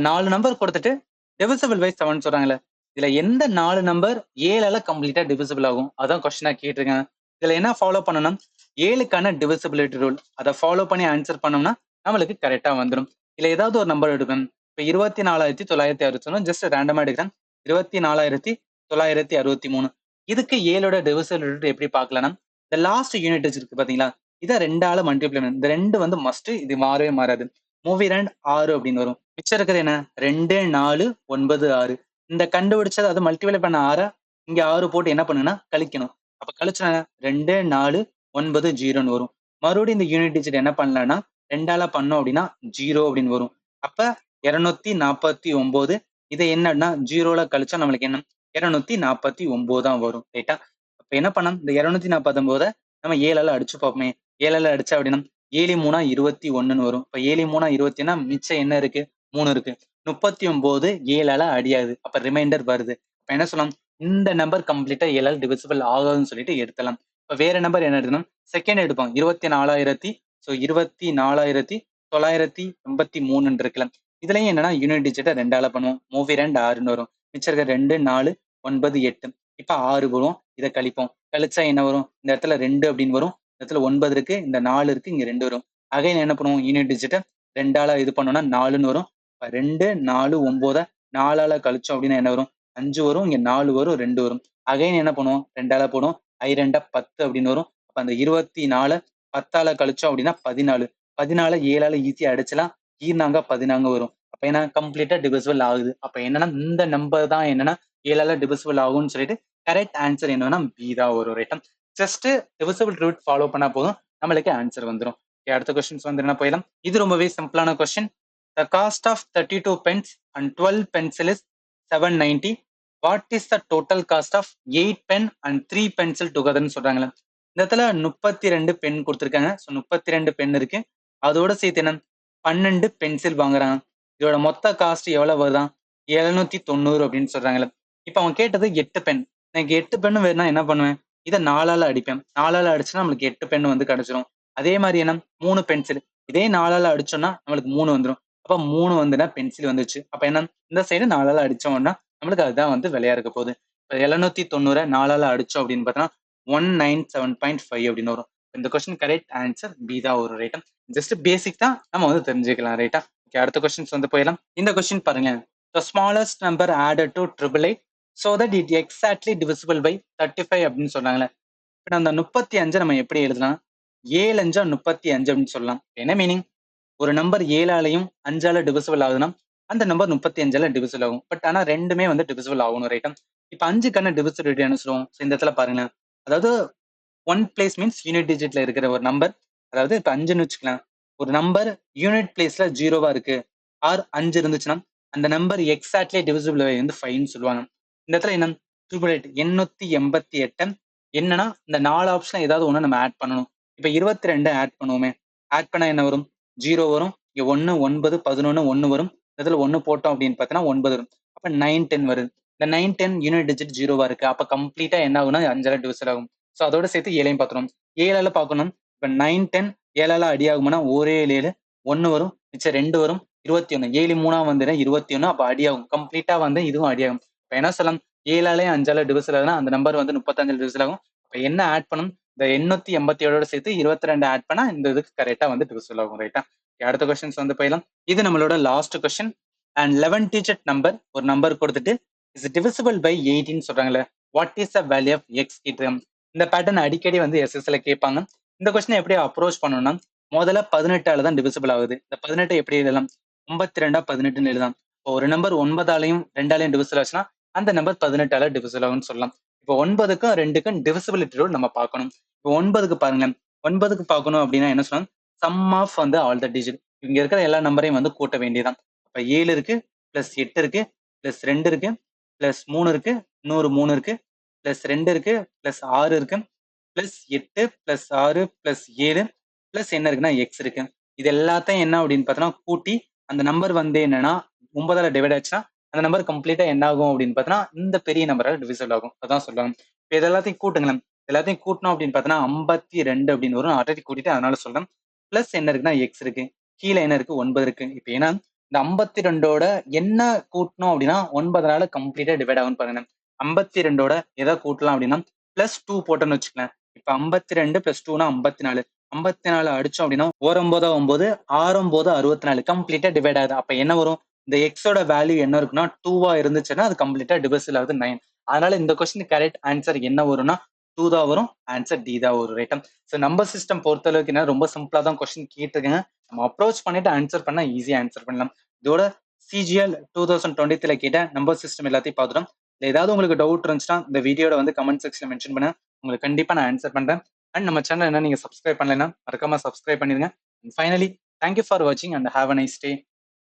4 நம்பர் கொடுத்துட்டு டிவிசிபிள் பை 7 சொல்றாங்களே, இதுல எந்த 4 நம்பர் 7ஆல கம்ப்ளீட்டா டிவிசிபிள் ஆகும், அதான் கொஸ்டினா கேட்டிருக்காங்க. இதுல என்ன ஃபாலோ பண்ணணும், 7க்கான டிவிசிபிலிட்டி ரூல் அதை ஃபாலோ பண்ணி ஆன்சர் பண்ணோம்னா நம்மளுக்கு கரெக்டா வந்துடும். இல்ல ஏதாவது ஒரு நம்பர் எடுக்கணும். இப்ப 24,960 ஜஸ்ட் ரேண்டமா எடுக்கிறேன். 24,963 இதுக்கு 7ஓட டிவிசிபிலிட்டி எப்படி பார்க்கலாம்னா, இந்த லாஸ்ட் யூனிட் இருக்கு பாத்தீங்களா, இதை 2ஆல மல்டிப்ளை பண்ணணும். இந்த 2 வந்து மஸ்ட், இது மாறவே மாறாது. மூவி 2 6 அப்படின்னு வரும். மிச்சம் இருக்கிறது என்ன 2 4 9 6. இந்த கண்டுபிடிச்சது அது மல்டிப்ளை பண்ண 6 இங்க 6 போட்டு என்ன பண்ணுன்னா கழிக்கணும். அப்ப கழிச்சா 2 4 9 0ன்னு வரும். மறுபடியும் இந்த யூனிட் டிஜிட் என்ன பண்ணலாம்னா 2ஆல பண்ணோம் அப்படின்னா 0 அப்படின்னு வரும். அப்ப 249 இதை என்னன்னா 0ல கழிச்சா நம்மளுக்கு என்ன 249 தான் வரும். ரைட்டா? அப்ப என்ன பண்ணலாம், இந்த 249 நம்ம 7ஆல அடிச்சு பார்ப்போமே. 7ஆல அடிச்சா அப்படின்னா 7 3 21ன்னு வரும். இப்ப 7 3 21னா மிச்சம் என்ன இருக்கு 3 இருக்கு. 39 7ஆல அடியாது. அப்ப ரிமைண்டர் வருது. இப்ப என்ன சொல்லலாம், இந்த நம்பர் கம்ப்ளீட்டா 7ஆல டிவிசிபிள் ஆகாதுன்னு சொல்லிட்டு எடுத்தலாம். இப்ப வேற நம்பர் என்ன எடுக்கணும், செகண்ட் எடுப்போம். 24,983 இருக்குல்ல, இதுலயும் என்னன்னா யூனிட் டிஜிட்டை 2ஆல பண்ணுவோம். மூவி 2 6ன்னு வரும். மிச்சம் இருக்க 2 4 9 8. இப்ப 6 வரும். இதை கழிப்போம். கழிச்சா என்ன வரும், இந்த இடத்துல 2 அப்படின்னு வரும். இந்த இடத்துல 9 இருக்கு, இந்த 4 இருக்கு, இங்க 2 வரும். அகைன் என்ன பண்ணுவோம், யூனிட் டிஜிட்டை 2ஆல இது பண்ணோம்னா 4ன்னு வரும். 2 4 9 4ஆல கழிச்சோம் அப்படின்னா என்ன வரும், 5 வரும். இங்க 4 வரும், 2 வரும். அகைன் என்ன பண்ணுவோம், 2ஆல போடுவோம். 2 10 அப்படின்னு வரும். அப்ப அந்த 24 10ஆல கழிச்சோம் அப்படின்னா 14. 14 7ஆல ஈஸியா அடிச்சலாம். ஈர்னாங்க 14 வரும். அப்ப என்ன கம்ப்ளீட்டா டிவிசிபிள் ஆகுது. அப்ப என்னன்னா இந்த நம்பர் தான் என்னன்னா 7ஆல டிவிசிபிள் ஆகும்னு சொல்லிட்டு கரெக்ட் ஆன்சர் என்னன்னா பி தான் வரும். ரைட்டா? ஜஸ்ட் டிவிசிபிள் ரூட் ஃபாலோ பண்ணா போதும், நம்மளுக்கு ஆன்சர் வந்துடும். அடுத்த கொஸ்டின்ஸ் வந்து என்ன போயிடலாம். இது ரொம்பவே சிம்பிளான question. The cost of 32 pens and 12 pencil is 790. What is the total cost of 8 pen and 3 pencil together ன்னு சொல்றாங்களே. இந்த இடத்துல 32 பென் கொடுத்துருக்காங்க. ஸோ 32 பென் இருக்கு. அதோட சேர்த்து என்ன 12 பென்சில் வாங்குறாங்க. இதோட மொத்த காஸ்ட் எவ்வளவு வருதான் 790 அப்படின்னு சொல்றாங்களே. இப்ப அவங்க கேட்டது 8 பென். எனக்கு 8 பென்னு வேணும்னா என்ன பண்ணுவேன், இதை 4ஆல அடிப்பேன். 4ஆல அடிச்சுன்னா நம்மளுக்கு 8 பென் வந்து கிடைச்சிரும். அதே மாதிரி என்ன 3 பென்சில், இதே 4ஆல அடிச்சோம்னா நம்மளுக்கு 3 வந்துடும். அப்ப 3 வந்துன்னா பென்சில் வந்துச்சு. அப்ப என்ன இந்த சைடு 4ஆல அடிச்சோம்னா நம்மளுக்கு அதுதான் வந்து விலையா இருக்க போகுது. இப்ப 790 4ஆல அடிச்சோம் அப்படின்னு பார்த்தோம்னா 197.5 அப்படின்னு வரும். இந்த கொஸ்டின் கரெக்ட் ஆன்சர் பி தான் வரும். ரைட்டா? ஜஸ்ட் பேசிக் தான், நம்ம வந்து தெரிஞ்சுக்கலாம். ரைட்டா? அடுத்த கொஸ்டின்ஸ் வந்து போயிடலாம். இந்த கொஸ்டின் பாருங்க, the smallest number added to 888 so that it exactly divisible by 35 அப்படின்னு சொன்னாங்களே. இப்ப அந்த 35 நம்ம எப்படி எழுதலாம், 7 5 35 அப்படின்னு சொல்லலாம். என்ன மீனிங், ஒரு நம்பர் 7ஆலையும் 5ஆல டிவிசிபிள் ஆகுதுன்னா அந்த நம்பர் 35ஆல டிவிசிபிள் ஆகும். பட் ஆனா ரெண்டுமே வந்து டிவிசிபிள் ஆகணும். ரைட்டா? இப்ப 5க்கான டிவிசிபிலிட்டி என்ன சொல்லுவோம், இந்த இடத்துல பாருங்க, அதாவது 1 பிளேஸ் மீன்ஸ் யூனிட் டிஜிட்ல இருக்கிற ஒரு நம்பர். அதாவது இப்ப 5ன்னு வச்சுக்கலாம், ஒரு நம்பர் யூனிட் பிளேஸ்ல 0வா இருக்கு ஆர் 5 இருந்துச்சுன்னா அந்த நம்பர் எக்ஸாக்ட்லி டிவிசிபிள் வந்து 5ன்னு சொல்லுவாங்க. இந்த இடத்துல என்ன 888 என்னன்னா இந்த 4 ஆப்ஷன் ஏதாவது ஒண்ணு நம்ம ஆட் பண்ணணும். இப்ப 22 ஆட் பண்ணுவோமே, ஆட் பண்ணா என்ன வரும் 0 வரும். இங்க 1 9 11 1 வரும். இதுல 1 போட்டோம் அப்படின்னு பார்த்தோன்னா 9 வரும். அப்ப 9 10 வருது. இந்த 9 10 யூனிட் டிஜிட் 0வா இருக்கு. அப்ப கம்ப்ளீட்டா என்ன ஆகும்னா 5ஆல டிவிசிபிள் ஆகும். ஸோ அதோட சேர்த்து 7ஐயும் பார்த்துரும். 7ஆல பார்க்கணும். இப்ப 9 10 7ஆல அடி ஆகும்னா ஒரே 7 1 வரும், மிச்சம் 2 வரும், 21. 7 3 வந்துடும் 21. அப்ப அடியாகும். கம்ப்ளீட்டா வந்து இதுவும் அடியாகும். இப்ப என்ன சொல்லலாம், 7ஆலையும் 5ஆல டிவிசிபிள் ஆகுதுன்னா அந்த நம்பர் வந்து 35 டிவிசிபிள் ஆகும். அப்ப என்ன ஆட் பண்ணும், இந்த 887ஓட சேர்த்து 22 ஆட் பண்ணா இந்த இதுக்கு கரெக்டா வந்து டிவிசிபிள் ஆகும். ரைட்டா? அடுத்த கொஸ்டின்ஸ் வந்து போயிடலாம். இது நம்மளோட last question. And 11 digit number ஒரு நம்பர் கொடுத்துட்டு இஸ் டிவிசிபிள் பை 18 சொல்றாங்களே, what is the value of x கிட்டம். இந்த பேட்டர்ன் அடிக்கடி வந்து எஸ்எஸ்ல கேட்பாங்க. இந்த கொஸ்டின் எப்படி அப்ரோச் பண்ணணும்னா, முதல்ல 18ஆல தான் டிவிசிபிள் ஆகுது. இந்த 18 எப்படி எழுதலாம், 92 18ன்னு எழுதலாம். இப்போ ஒரு நம்பர் 9ஆலையும் 2ஆலையும் டிவிசிபிள் ஆச்சுன்னா அந்த நம்பர் 18ஆல டிவிசிபிள் ஆகும்னு சொல்லலாம். இப்போ 9க்கும் 2க்கும் டிவிசிபிலிட்டி ரூல் நம்ம பார்க்கணும். இப்போ 9க்கு பாருங்க, 9க்கு பார்க்கணும் அப்படின்னா என்ன சொல்லலாம், சம் ஆஃப் வந்து ஆல் த டிஜிட், இங்க இருக்கிற எல்லா நம்பரையும் வந்து கூட்ட வேண்டியதான். அப்ப 7 இருக்கு, பிளஸ் 8 இருக்கு, பிளஸ் 2 இருக்கு, பிளஸ் 3 இருக்கு, இன்னொரு 3 இருக்கு, பிளஸ் 2 இருக்கு, பிளஸ் 6 இருக்கு, பிளஸ் 8 பிளஸ் 6 பிளஸ் 7 பிளஸ் என்ன இருக்குன்னா எக்ஸ் இருக்கு. இது எல்லாத்தையும் என்ன அப்படின்னு பார்த்தோன்னா கூட்டி அந்த நம்பர் வந்து என்னன்னா 9ஆல டிவைட் ஆச்சுன்னா அந்த நம்பர் கம்ப்ளீட்டா என்ன ஆகும் அப்படின்னு பார்த்தோன்னா இந்த பெரிய நம்பரால் டிவிசல் ஆகும். அதான் சொல்லுவாங்க. இப்போ இது எல்லாத்தையும் கூட்டுங்களேன். எல்லாத்தையும் கூட்டணும் அப்படின்னு பார்த்தோன்னா 52 அப்படின்னு வரும். ஆல்ரெடி கூட்டிட்டு அதனால சொல்றேன். பிளஸ் என்ன இருக்குன்னா எக்ஸ் இருக்கு, கீழே என்ன இருக்கு 9 இருக்கு. இப்போ ஏன்னா இந்த 52ஓட என்ன கூட்டணும் அப்படின்னா 9ஆல கம்ப்ளீட்டா டிவைட் ஆகும்னு பாருங்க. 52ஓட எதை கூட்டலாம் அப்படின்னா பிளஸ் 2 போட்டோன்னு வச்சுக்கலாம். இப்ப 52 பிளஸ் 2னா 54. 54 அடிச்சோம் அப்படின்னா 9 9 6 64 கம்ப்ளீட்டா டிவைட் ஆகுது. அப்ப என்ன வரும்? இந்த எக்ஸோட வேல்யூ என்ன இருக்குன்னா 2வா இருந்துச்சுன்னா அது கம்ப்ளீட்டா டிவிசிபிள் ஆகுது 9. அதனால இந்த கொஸ்டின் கரெக்ட் ஆன்சர் என்ன வரும்னா 2 தான் வரும். ஆன்சர் டி தான் வரும். ரைட்டா? ஸோ நம்பர் சிஸ்டம் பொறுத்த அளவுக்கு என்ன ரொம்ப சிம்பிளா தான் கொஸ்டின் கேட்டிருக்கேங்க. நம்ம அப்ரோச் பண்ணிட்டு ஆன்சர் பண்ணா ஈஸியா ஆன்சர் பண்ணலாம். இதோட சிஜிஎல் 2023ல கேட்ட நம்பர் சிஸ்டம் எல்லாத்தையும் பார்த்துட்டோம். இல்ல ஏதாவது உங்களுக்கு டவுட் இருந்துச்சுன்னா இந்த வீடியோட வந்து கமெண்ட் செக்ஷன்ல மென்ஷன் பண்ணுங்க. உங்களுக்கு கண்டிப்பா நான் ஆன்சர் பண்றேன். அண்ட் நம்ம சேனல் என்ன நீங்க சப்ஸ்கிரைப் பண்ணலைன்னா மறக்காம சப்ஸ்கிரைப் பண்ணிருங்க. ஃபைனலி தேங்க்யூ ஃபார் வாட்சிங் and have a nice day.